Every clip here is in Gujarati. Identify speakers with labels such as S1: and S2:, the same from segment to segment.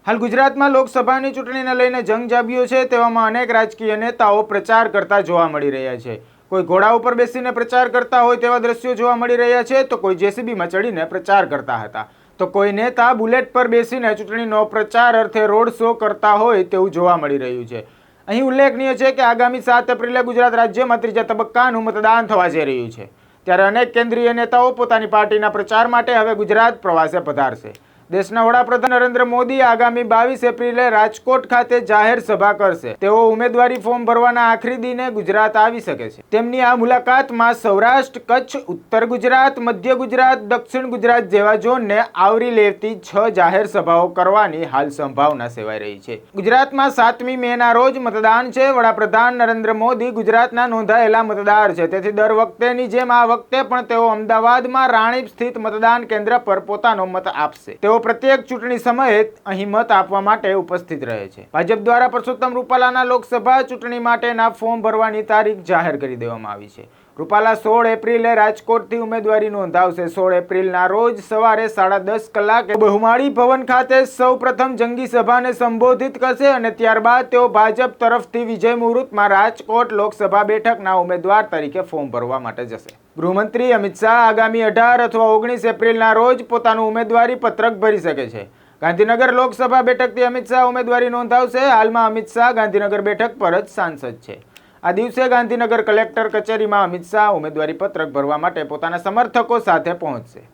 S1: હાલ ગુજરાતમાં લોકસભાની ચૂંટણીને લઈને જંગ જામ્યો છે, તેવામાં અનેક રાજકીય નેતાઓ પ્રચાર કરતા જોવા મળી રહ્યા છે। કોઈ ઘોડા ઉપર બેસીને પ્રચાર કરતા હોય તેવા દ્રશ્યો જોવા મળી રહ્યા છે, તો કોઈ જેસીબીમાં ચડીને પ્રચાર કરતા હતા, તો કોઈ નેતા બુલેટ પર બેસીને ચૂંટણીનો પ્રચાર અર્થે રોડ શો કરતા હોય તેવું જોવા મળી રહ્યું છે। અહીં ઉલ્લેખનીય છે કે આગામી 7 એપ્રિલે ગુજરાત રાજ્યમાં ત્રીજા તબક્કાનું મતદાન થવા જઈ રહ્યું છે, ત્યારે અનેક કેન્દ્રીય નેતાઓ પોતાની પાર્ટીના પ્રચાર માટે હવે ગુજરાત પ્રવાસે પધારશે। દેશના વડાપ્રધાન નરેન્દ્ર મોદી આગામી 22 એપ્રિલે રાજકોટ ખાતે જાહેર સભા કરશે। તેઓ ઉમેદવારી ફોર્મ ભરવાના આખરી દિને ગુજરાત આવી શકે છે। તેમની આ મુલાકાતમાં સૌરાષ્ટ્ર, કચ્છ, ઉત્તર ગુજરાત, મધ્ય ગુજરાત, દક્ષિણ ગુજરાત જેવા ઝોનને આવરી લેતી 6 જાહેર સભાઓ કરવાની હાલ સંભાવના સેવાઈ રહી છે। ગુજરાતમાં 7મી મેના રોજ મતદાન છે। વડાપ્રધાન નરેન્દ્ર મોદી ગુજરાતના નોંધાયેલા મતદાર છે, તેથી દર વખતેની જેમ આ વખતે પણ તેઓ અમદાવાદમાં રાણીપ સ્થિત મતદાન કેન્દ્ર પર પોતાનો મત આપશે। તેઓ પ્રત્યેક ચૂંટણી સમયે અહીં મત આપવા માટે ઉપસ્થિત રહે છે। ભાજપ દ્વારા પરસોત્તમ રૂપાલાના લોકસભા ચૂંટણી માટેના ફોર્મ ભરવાની તારીખ જાહેર કરી દેવામાં આવી છે। રૂપાલા 16 એપ્રિલે રાજકોટથી ઉમેદવારી નોંધાવશે। 16 એપ્રિલના રોજ સવારે 10:30 કલાકે બહુમાળી ભવન ખાતે સૌપ્રથમ જંગી સભાને સંબોધિત કરશે અને ત્યારબાદ તેઓ ભાજપ તરફથી વિજય મુહૂર્તમાં રાજકોટ લોકસભા બેઠકના ઉમેદવાર તરીકે ફોર્મ ભરવા માટે જશે। ગૃહમંત્રી અમિત શાહ આગામી 18 અથવા 19 એપ્રિલના રોજ પોતાનું ઉમેદવારી પત્રક ભરી શકે છે। ગાંધીનગર લોકસભા બેઠકથી અમિત શાહ ઉમેદવારી નોંધાવશે। હાલમાં અમિત શાહ ગાંધીનગર બેઠક પર જ સાંસદ છે। આ દિવસે ગાંધીનગર કલેક્ટર કચેરીમાં અમિત શાહ ઉમેદવારી પત્રક ભરવા માટે પોતાના સમર્થકો સાથે પહોંચશે।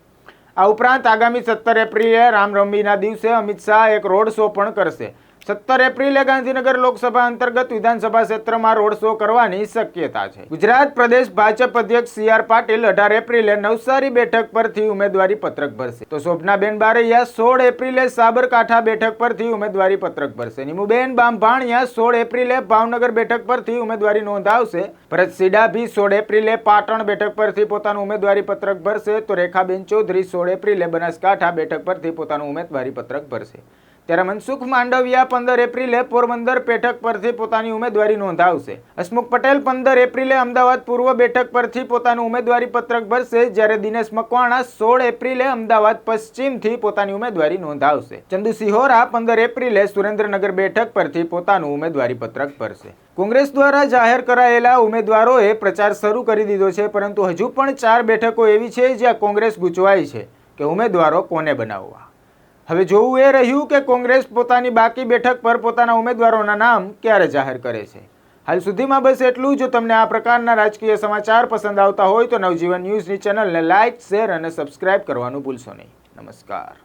S1: આ ઉપરાંત આગામી 17 એપ્રિલે રામનવમીના દિવસે અમિત શાહ એક રોડ શો પણ કરશે। 17 એપ્રિલે ગાંધીનગર લોકસભા અંતર્ગત વિધાનસભા ક્ષેત્રમાં રોડ શો કરવાની શક્યતા છે। ગુજરાત પ્રદેશ ભાજપ અધ્યક્ષ સી.આર. પાટીલ 18 એપ્રિલે નવસારી બેઠક પરથી ઉમેદવારી પત્રક ભરશે, તો શોભનાબેન બારૈયા 16 એપ્રિલે સાબરકાંઠા બેઠક પરથી ઉમેદવારી પત્રક ભરશે। નીમુબેન બામભાણિયા 16 એપ્રિલે ભાવનગર બેઠક પરથી ઉમેદવારી નોંધાવશે। ભરતસિંહ ડાભી 16 એપ્રિલે પાટણ બેઠક પરથી પોતાનું ઉમેદવારી પત્રક ભરશે, તો રેખાબેન ચૌધરી 16 એપ્રિલે બનાસકાંઠા બેઠક પરથી પોતાનું ઉમેદવારી પત્રક ભરશે। ત્યારે મનસુખ માંડવિયા 15 એપ્રિલે પોરબંદર બેઠક પરથી પોતાની ઉમેદવારી નોંધાવશે। હસમુખ પટેલ 15 એપ્રિલે અમદાવાદ પૂર્વ બેઠક પરથી પોતાનું ઉમેદવારી પત્રક ભરશે, જ્યારે દિનેશ મકવાણા 16 એપ્રિલે અમદાવાદ પશ્ચિમથી પોતાની ઉમેદવારી નોંધાવશે। ચંદુ સિહોરા 15 એપ્રિલે સુરેન્દ્રનગર બેઠક પરથી પોતાનું ઉમેદવારી પત્રક ભરશે। કોંગ્રેસ દ્વારા જાહેર કરાયેલા ઉમેદવારોએ પ્રચાર શરૂ કરી દીધો છે, પરંતુ હજુ પણ 4 બેઠકો એવી છે જ્યાં કોંગ્રેસ ગૂંચવાઈ છે કે ઉમેદવારો કોને બનાવવા। હવે જોવું એ રહ્યું કે કોંગ્રેસ પોતાની બાકી બેઠક પર પોતાના ઉમેદવારોના નામ ક્યારે જાહેર કરે છે। હાલ સુધીમાં બસ એટલું। જો તમને આ પ્રકારના રાજકીય સમાચાર પસંદ આવતા હોય તો નવજીવન ન્યૂઝની ચેનલને લાઇક, શેર અને સબસ્ક્રાઇબ કરવાનું ભૂલશો નહીં। નમસ્કાર।